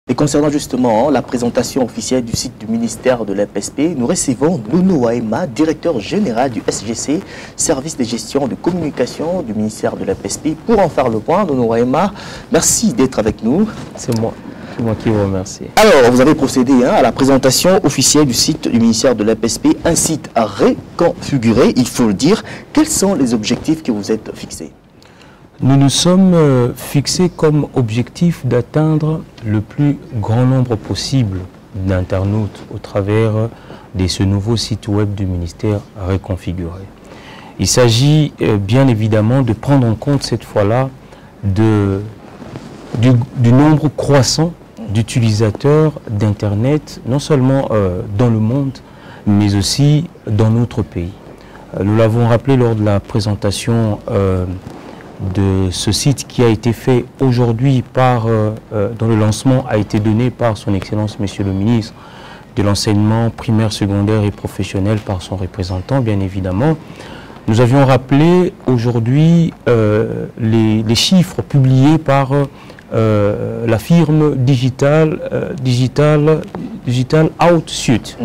Et concernant justement la présentation officielle du site du ministère de l'FSP, nous recevons Nono Waema, directeur général du SGC, service de gestion de communication du ministère de l'FSP. Pour en faire le point, Nono Waema, merci d'être avec nous. C'est moi qui vous remercie. Alors, vous avez procédé à la présentation officielle du site du ministère de l'FSP, un site à reconfigurer, il faut le dire. Quels sont les objectifs que vous êtes fixés ? Nous nous sommes fixés comme objectif d'atteindre le plus grand nombre possible d'internautes au travers de ce nouveau site web du ministère reconfiguré. Il s'agit bien évidemment de prendre en compte cette fois-là du nombre croissant d'utilisateurs d'Internet, non seulement dans le monde, mais aussi dans notre pays. Nous l'avons rappelé lors de la présentation de ce site qui a été fait aujourd'hui dont le lancement a été donné par son Excellence Monsieur le Ministre de l'enseignement primaire, secondaire et professionnel par son représentant, bien évidemment. Nous avions rappelé aujourd'hui les chiffres publiés par la firme Digital Outsuite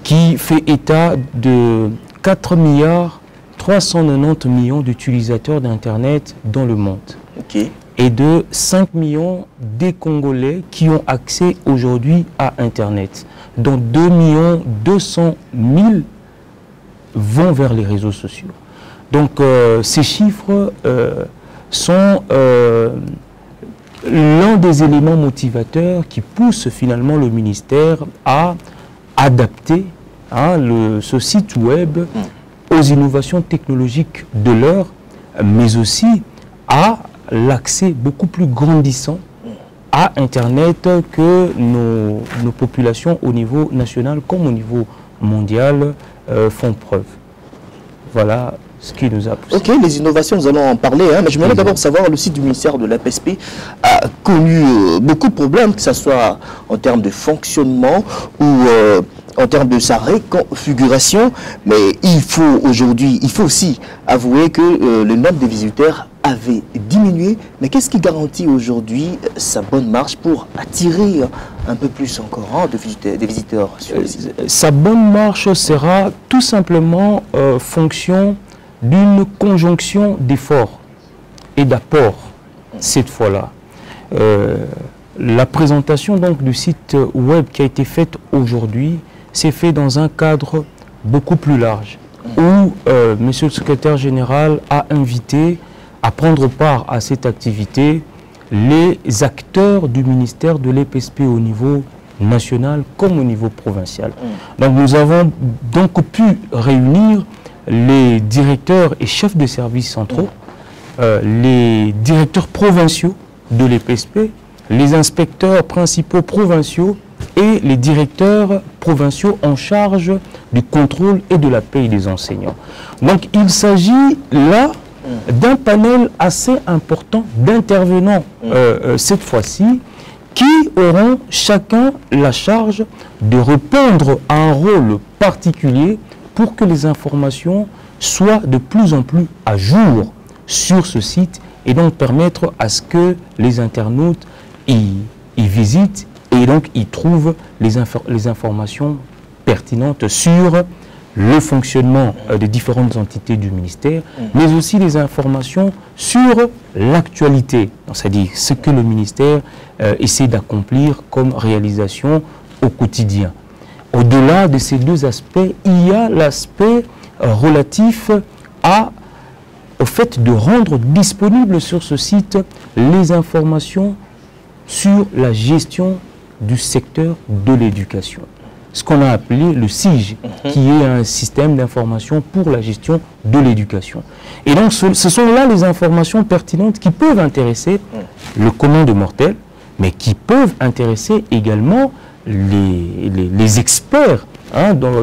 qui fait état de 4 milliards 390 millions d'utilisateurs d'Internet dans le monde. Okay. Et de 5 millions des Congolais qui ont accès aujourd'hui à Internet, dont 2 200 000 vont vers les réseaux sociaux. Donc ces chiffres sont l'un des éléments motivateurs qui poussent finalement le ministère à adapter ce site web aux innovations technologiques de l'heure, mais aussi à l'accès beaucoup plus grandissant à Internet que nos populations au niveau national comme au niveau mondial font preuve. Voilà ce qui nous a poussé. Ok, les innovations, nous allons en parler, mais je voudrais d'abord savoir, le site du ministère de l'FSP a connu beaucoup de problèmes, que ce soit en termes de fonctionnement ou en termes de sa reconfiguration, mais il faut aussi avouer que le nombre de visiteurs avait diminué. Mais qu'est-ce qui garantit aujourd'hui sa bonne marche pour attirer un peu plus encore des visiteurs sur le site? Sa bonne marche sera tout simplement fonction d'une conjonction d'efforts et d'apports cette fois-là. La présentation donc du site web qui a été faite aujourd'hui s'est fait dans un cadre beaucoup plus large où Monsieur le secrétaire général a invité à prendre part à cette activité les acteurs du ministère de l'EPSP au niveau national comme au niveau provincial. Donc nous avons donc pu réunir les directeurs et chefs de services centraux, les directeurs provinciaux de l'EPSP, les inspecteurs principaux provinciaux et les directeurs provinciaux en charge du contrôle et de la paie des enseignants. Donc il s'agit là d'un panel assez important d'intervenants cette fois-ci qui auront chacun la charge de répondre à un rôle particulier pour que les informations soient de plus en plus à jour sur ce site et donc permettre à ce que les internautes y visitent et donc y trouvent les informations pertinentes sur le fonctionnement des différentes entités du ministère, mais aussi les informations sur l'actualité, c'est-à-dire ce que le ministère essaie d'accomplir comme réalisation au quotidien. Au-delà de ces deux aspects, il y a l'aspect relatif au fait de rendre disponibles sur ce site les informations sur la gestion du secteur de l'éducation. Ce qu'on a appelé le SIGE, qui est un système d'information pour la gestion de l'éducation. Et donc ce sont là les informations pertinentes qui peuvent intéresser le commun des mortels, mais qui peuvent intéresser également les experts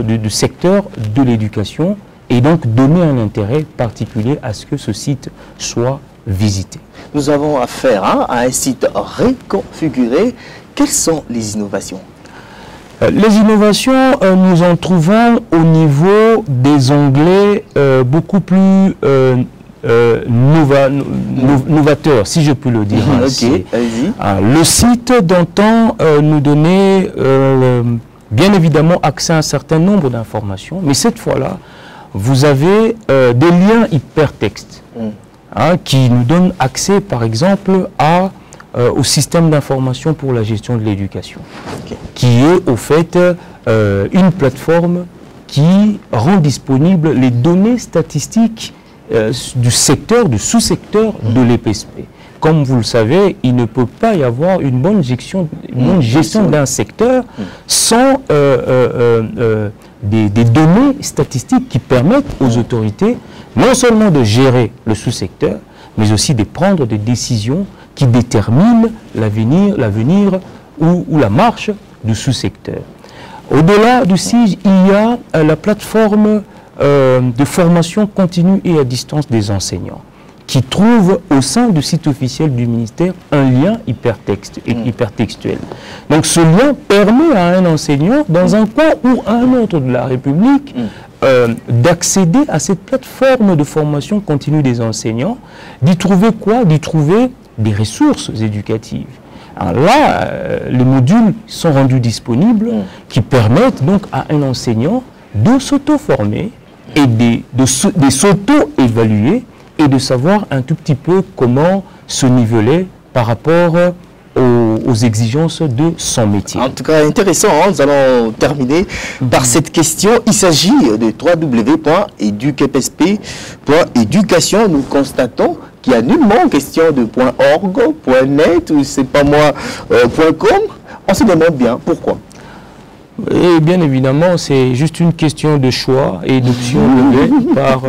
du secteur de l'éducation et donc donner un intérêt particulier à ce que ce site soit visité. Nous avons affaire à un site reconfiguré. Quelles sont les innovations? Les innovations, nous en trouvons au niveau des onglets beaucoup plus novateur, si je puis le dire ainsi. Allez-y. Le site d'entend nous donner bien évidemment accès à un certain nombre d'informations, mais cette fois-là, vous avez des liens hypertextes qui nous donnent accès, par exemple, au système d'information pour la gestion de l'éducation, qui est au fait une plateforme qui rend disponibles les données statistiques du secteur, du sous-secteur de l'EPSP. Comme vous le savez, il ne peut pas y avoir une bonne gestion d'un secteur sans des données statistiques qui permettent aux autorités non seulement de gérer le sous-secteur, mais aussi de prendre des décisions qui déterminent l'avenir ou la marche du sous-secteur. Au-delà du SIG, il y a la plateforme de formation continue et à distance des enseignants, qui trouve au sein du site officiel du ministère un lien hypertextuel. Donc ce lien permet à un enseignant, dans un coin ou un autre de la République, d'accéder à cette plateforme de formation continue des enseignants, d'y trouver quoi? D'y trouver des ressources éducatives. Alors là, les modules sont rendus disponibles qui permettent donc à un enseignant de s'auto-former et de s'auto-évaluer et de savoir un tout petit peu comment se niveler par rapport aux exigences de son métier. En tout cas, intéressant, nous allons terminer par cette question. Il s'agit de www.educpsp.education. Nous constatons qu'il y a nullement question de .org, .net ou c'est pas moi, .com. On se demande bien pourquoi. Et bien évidemment, c'est juste une question de choix et d'option levée par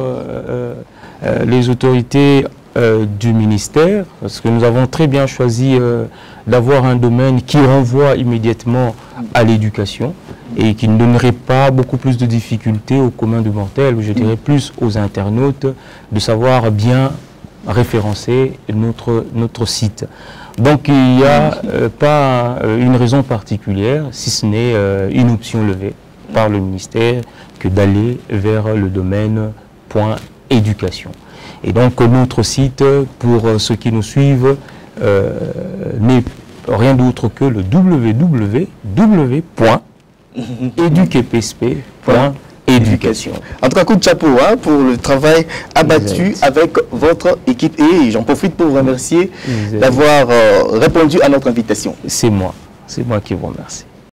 les autorités du ministère, parce que nous avons très bien choisi d'avoir un domaine qui renvoie immédiatement à l'éducation et qui ne donnerait pas beaucoup plus de difficultés aux communs du mortel, ou je dirais plus aux internautes, de savoir bien référencer notre site. Donc il n'y a pas une raison particulière, si ce n'est une option levée par le ministère, que d'aller vers le domaine .éducation. Et donc notre site, pour ceux qui nous suivent, n'est rien d'autre que le www.educpsp.education. En tout cas, coup de chapeau pour le travail abattu avec votre équipe. Et j'en profite pour vous remercier d'avoir répondu à notre invitation. C'est moi qui vous remercie.